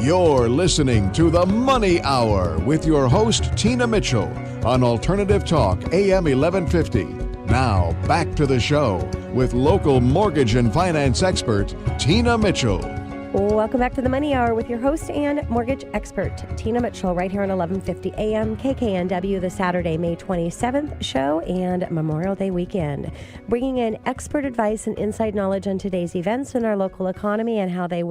You're listening to The Money Hour with your host, Tina Mitchell, on Alternative Talk, AM 1150. Now, back to the show with local mortgage and finance expert, Tina Mitchell. Welcome back to The Money Hour with your host and mortgage expert, Tina Mitchell, right here on 1150 AM KKNW, the Saturday, May 27th show and Memorial Day weekend. Bringing in expert advice and inside knowledge on today's events in our local economy and how they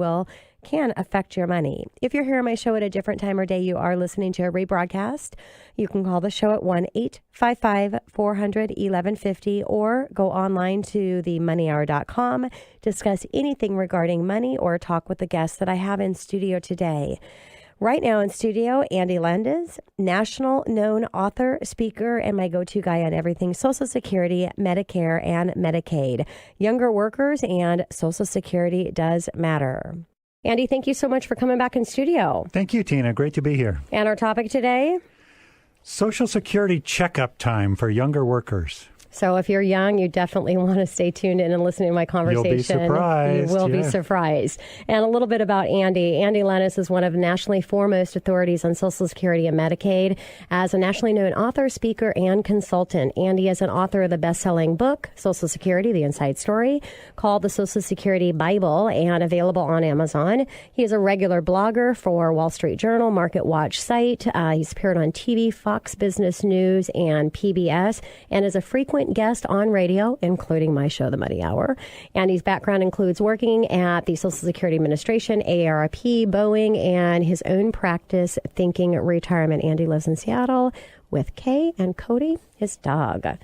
can affect your money. If you're hearing my show at a different time or day, you are listening to a rebroadcast. You can call the show at 1-855-400-1150 or go online to themoneyhour.com, discuss anything regarding money or talk with the guests that I have in studio today. Right now in studio, Andy Landis, national known author, speaker, and my go-to guy on everything Social Security, Medicare, and Medicaid. Younger workers and Social Security does matter. Andy, thank you so much for coming back in studio. Thank you, Tina. Great to be here. And our topic today? Social Security checkup time for younger workers. So if you're young, you definitely want to stay tuned in and listen to my conversation. You'll be surprised. You will be surprised. And a little bit about Andy. Andy Landis is one of nationally foremost authorities on Social Security and Medicaid. As a nationally known author, speaker, and consultant, Andy is an author of the best-selling book, Social Security, The Inside Story, called the Social Security Bible and available on Amazon. He is a regular blogger for Wall Street Journal, Market Watch site. He's appeared on TV, Fox Business News, and PBS, and is a frequent guest on radio, including my show, The Money Hour. Andy's background includes working at the Social Security Administration, AARP, Boeing, and his own practice, Thinking Retirement. Andy lives in Seattle with Kay and Cody, his dog.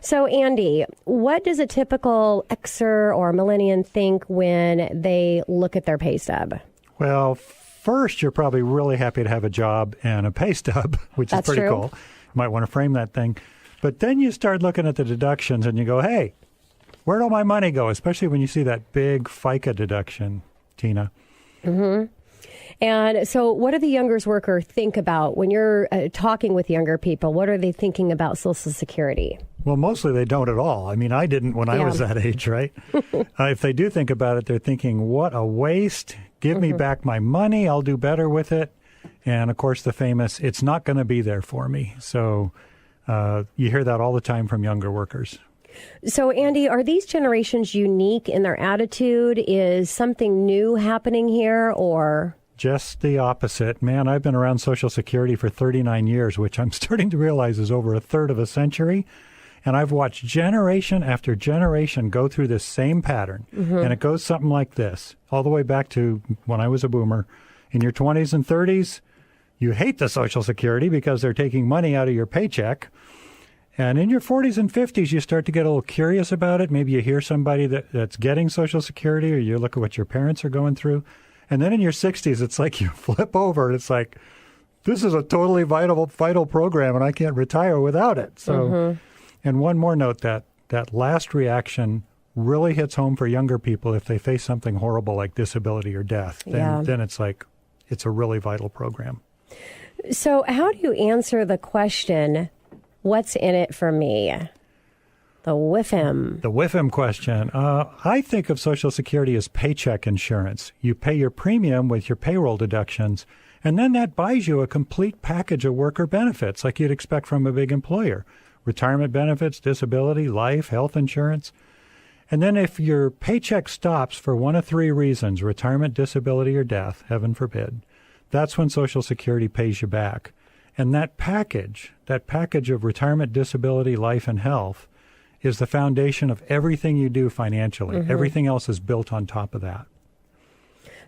So, Andy, what does a typical Xer or millennial think when they look at their pay stub? Well, first, you're probably really happy to have a job and a pay stub, which is pretty cool. You might want to frame that thing. But then you start looking at the deductions and you go, hey, where'd all my money go? Especially when you see that big FICA deduction, Tina. Mm-hmm. And so what do the younger worker think about when you're talking with younger people? What are they thinking about Social Security? Well, mostly they don't at all. I mean, I didn't when I was that age, right? If they do think about it, they're thinking, what a waste. Give me back my money. I'll do better with it. And, of course, the famous, it's not going to be there for me. So you hear that all the time from younger workers. So, Andy, are these generations unique in their attitude? Is something new happening here, or? Just the opposite. Man, I've been around Social Security for 39 years, which I'm starting to realize is over a third of a century. And I've watched generation after generation go through this same pattern. Mm-hmm. And it goes something like this, all the way back to when I was a boomer. In your 20s and 30s, you hate the Social Security because they're taking money out of your paycheck. And in your 40s and 50s, you start to get a little curious about it. Maybe you hear somebody that's getting Social Security, or you look at what your parents are going through. And then in your 60s, it's like you flip over and it's like, this is a totally vital program and I can't retire without it. So, and one more note, that last reaction really hits home for younger people if they face something horrible like disability or death. Then it's like, it's a really vital program. So how do you answer the question, what's in it for me? The WIFM. The WIFM question. I think of Social Security as paycheck insurance. You pay your premium with your payroll deductions, and then that buys you a complete package of worker benefits like you'd expect from a big employer. Retirement benefits, disability, life, health insurance. And then if your paycheck stops for one of three reasons, retirement, disability, or death, heaven forbid, that's when Social Security pays you back. And that package of retirement, disability, life, and health is the foundation of everything you do financially. Mm-hmm. Everything else is built on top of that.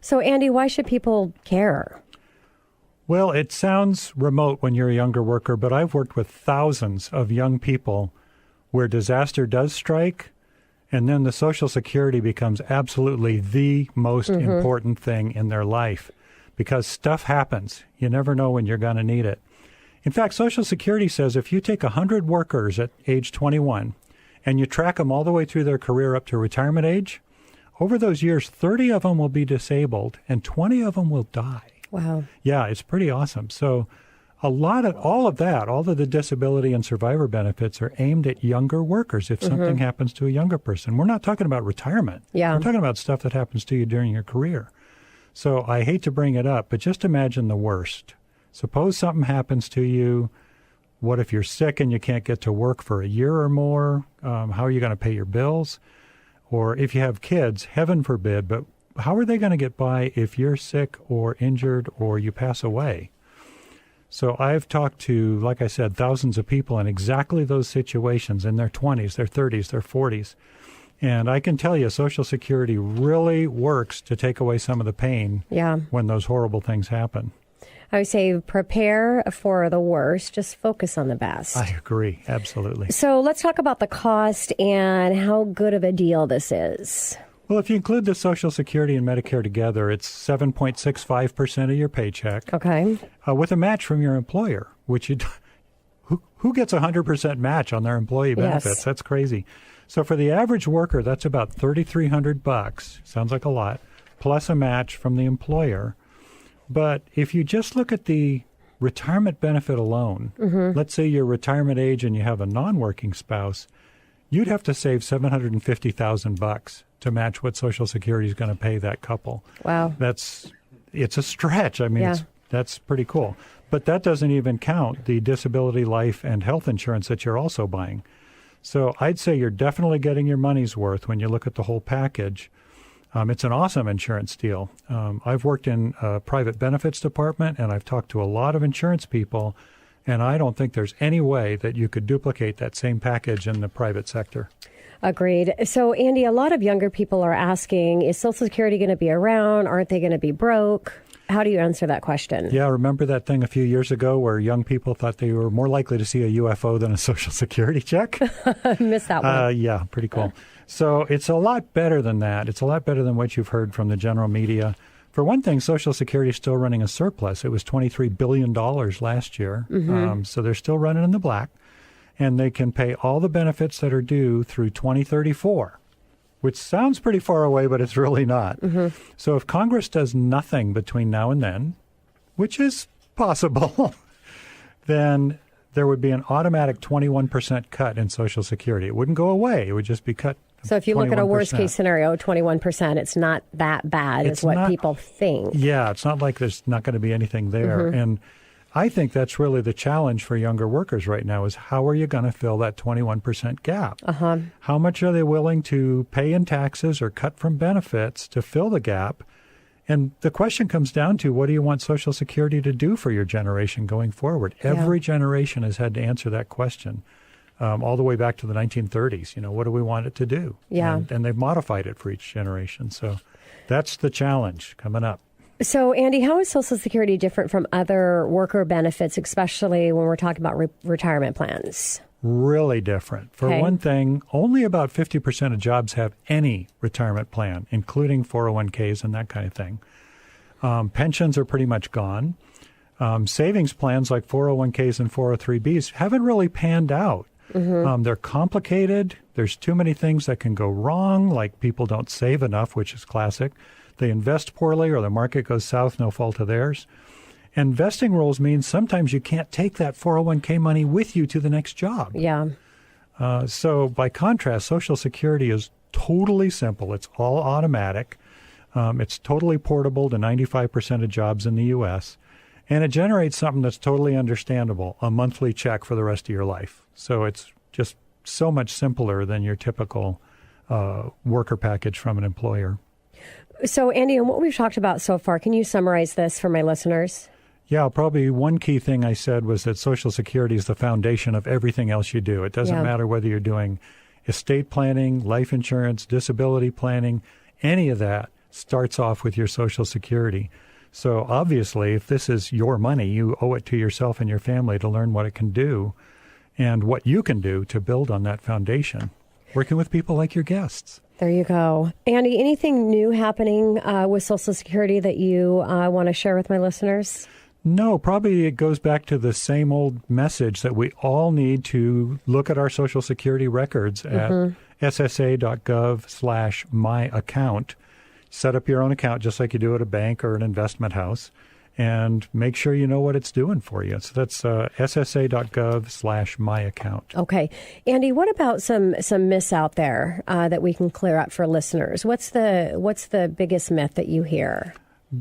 So, Andy, why should people care? Well, it sounds remote when you're a younger worker, but I've worked with thousands of young people where disaster does strike, and then the Social Security becomes absolutely the most important thing in their life because stuff happens. You never know when you're going to need it. In fact, Social Security says if you take 100 workers at age 21 and you track them all the way through their career up to retirement age, over those years, 30 of them will be disabled and 20 of them will die. Wow. Yeah, it's pretty awesome. So all of the disability and survivor benefits are aimed at younger workers if something happens to a younger person. We're not talking about retirement. Yeah. We're talking about stuff that happens to you during your career. So I hate to bring it up, but just imagine the worst. Suppose something happens to you. What if you're sick and you can't get to work for a year or more? How are you going to pay your bills? Or if you have kids, heaven forbid, but how are they going to get by if you're sick or injured or you pass away? So I've talked to, like I said, thousands of people in exactly those situations in their 20s, their 30s, their 40s. And I can tell you, Social Security really works to take away some of the pain when those horrible things happen. I would say prepare for the worst, just focus on the best. I agree, absolutely. So let's talk about the cost and how good of a deal this is. Well, if you include the Social Security and Medicare together, it's 7.65% of your paycheck. Okay. With a match from your employer, which who gets a 100% match on their employee benefits? Yes. That's crazy. So for the average worker, that's about $3,300. Sounds like a lot, plus a match from the employer. But if you just look at the retirement benefit alone, let's say your retirement age and you have a non-working spouse, you'd have to save $750,000 to match what Social Security is going to pay that couple. Wow. It's a stretch. I mean, that's pretty cool. But that doesn't even count the disability, life, and health insurance that you're also buying. So I'd say you're definitely getting your money's worth when you look at the whole package. It's an awesome insurance deal. I've worked in a private benefits department, and I've talked to a lot of insurance people, and I don't think there's any way that you could duplicate that same package in the private sector. Agreed. So, Andy, a lot of younger people are asking, is Social Security going to be around? Aren't they going to be broke? How do you answer that question? Yeah, remember that thing a few years ago where young people thought they were more likely to see a UFO than a Social Security check? I missed that one. Yeah, pretty cool. So it's a lot better than that. It's a lot better than what you've heard from the general media. For one thing, Social Security is still running a surplus. It was $23 billion last year. So they're still running in the black. And they can pay all the benefits that are due through 2034. Which sounds pretty far away, but it's really not. So if Congress does nothing between now and then, which is possible, then there would be an automatic 21% cut in Social Security. It wouldn't go away. It would just be cut. So if you look at a worst case scenario, 21%, it's not that bad is what people think. Yeah, it's not like there's not going to be anything there. And I think that's really the challenge for younger workers right now is how are you going to fill that 21% gap? How much are they willing to pay in taxes or cut from benefits to fill the gap? And the question comes down to what do you want Social Security to do for your generation going forward? Every generation has had to answer that question all the way back to the 1930s. You know, what do we want it to do? And they've modified it for each generation. So that's the challenge coming up. So, Andy, how is Social Security different from other worker benefits, especially when we're talking about retirement plans? Really different. For one thing, only about 50% of jobs have any retirement plan, including 401ks and that kind of thing. Pensions are pretty much gone. Savings plans like 401ks and 403bs haven't really panned out. They're complicated. There's too many things that can go wrong, like people don't save enough, which is classic. They invest poorly or the market goes south, no fault of theirs. Investing rules mean sometimes you can't take that 401k money with you to the next job. So by contrast, Social Security is totally simple. It's all automatic. It's totally portable to 95% of jobs in the U.S. And it generates something that's totally understandable, a monthly check for the rest of your life. So it's just so much simpler than your typical worker package from an employer. So, Andy, on what we've talked about so far, can you summarize this for my listeners? Yeah, probably one key thing I said was that Social Security is the foundation of everything else you do. It doesn't matter whether you're doing estate planning, life insurance, disability planning, any of that starts off with your Social Security. So obviously, if this is your money, you owe it to yourself and your family to learn what it can do and what you can do to build on that foundation, working with people like your guests. There you go. Andy, anything new happening with Social Security that you want to share with my listeners? No, probably it goes back to the same old message that we all need to look at our Social Security records at ssa.gov/myaccount. Set up your own account just like you do at a bank or an investment house and make sure you know what it's doing for you. So that's ssa.gov/myaccount. Okay. Andy, what about some myths out there that we can clear up for listeners? What's the biggest myth that you hear?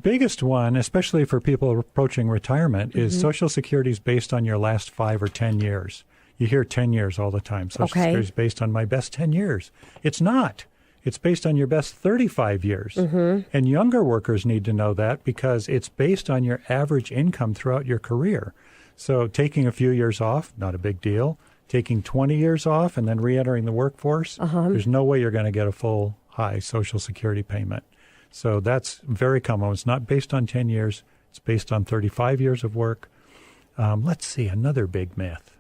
Biggest one, especially for people approaching retirement, is Social Security is based on your last 5 or 10 years. You hear 10 years all the time. Social Security is based on my best 10 years. It's not. It's based on your best 35 years. And younger workers need to know that because it's based on your average income throughout your career. So taking a few years off, not a big deal. Taking 20 years off and then re-entering the workforce, there's no way you're going to get a full high Social Security payment. So that's very common. It's not based on 10 years. It's based on 35 years of work. Let's see, another big myth.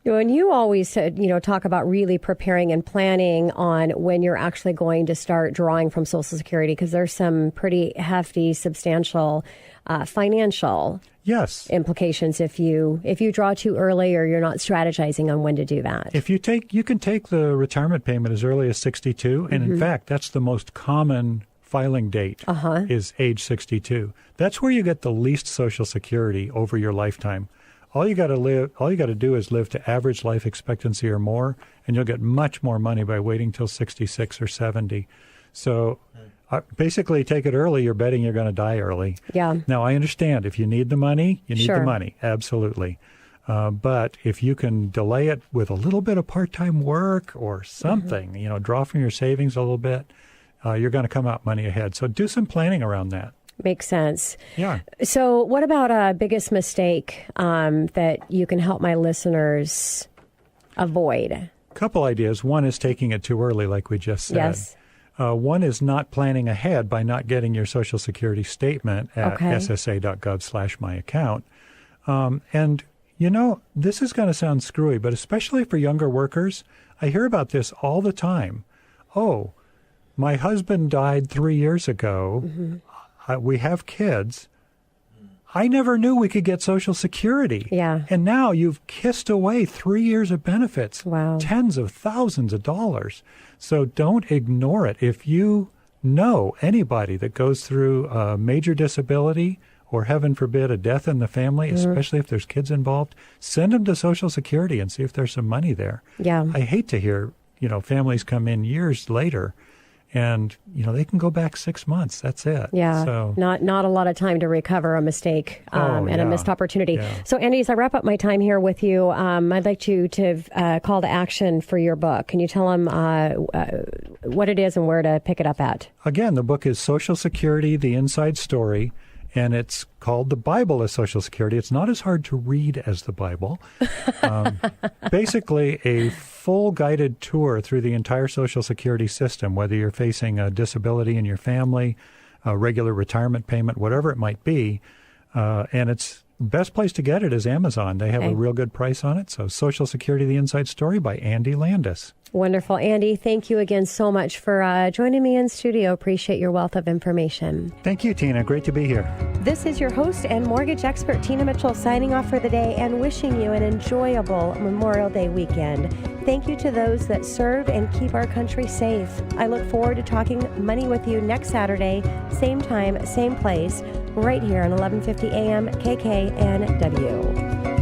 And you always said, talk about really preparing and planning on when you're actually going to start drawing from Social Security, because there's some pretty hefty, substantial financial implications if you draw too early or you're not strategizing on when to do that. You can take the retirement payment as early as 62, and in fact, that's the most common filing date is age 62. That's where you get the least Social Security over your lifetime. All you got to do is live to average life expectancy or more, and you'll get much more money by waiting till 66 or 70. So basically, take it early. You're betting you're going to die early. Yeah. Now, I understand if you need the money, you need the money. Absolutely. But if you can delay it with a little bit of part-time work or something, draw from your savings a little bit, you're going to come out money ahead. So do some planning around that. Makes sense. Yeah. So what about a biggest mistake that you can help my listeners avoid? A couple ideas. One is taking it too early, like we just said. Yes. One is not planning ahead by not getting your Social Security statement at ssa.gov/myaccount. And, this is going to sound screwy, but especially for younger workers, I hear about this all the time. Oh, my husband died 3 years ago. We have kids. I never knew we could get Social Security. Yeah. And now you've kissed away 3 years of benefits. Wow. Tens of thousands of dollars. So don't ignore it. If you know anybody that goes through a major disability or, heaven forbid, a death in the family, especially if there's kids involved, send them to Social Security and see if there's some money there. Yeah. I hate to hear, families come in years later and, they can go back 6 months. That's it. Yeah. So, not a lot of time to recover a mistake and a missed opportunity. Yeah. So, Andy, as I wrap up my time here with you, I'd like you to call to action for your book. Can you tell them what it is and where to pick it up at? Again, the book is Social Security, The Inside Story, and it's called The Bible of Social Security. It's not as hard to read as the Bible. Basically, a full guided tour through the entire Social Security system, whether you're facing a disability in your family, a regular retirement payment, whatever it might be. And it's best place to get it is Amazon. They have a real good price on it. So Social Security, The Inside Story by Andy Landis. Wonderful. Andy, thank you again so much for joining me in studio. Appreciate your wealth of information. Thank you, Tina. Great to be here. This is your host and mortgage expert, Tina Mitchell, signing off for the day and wishing you an enjoyable Memorial Day weekend. Thank you to those that serve and keep our country safe. I look forward to talking money with you next Saturday, same time, same place, right here on 1150 AM KKNW.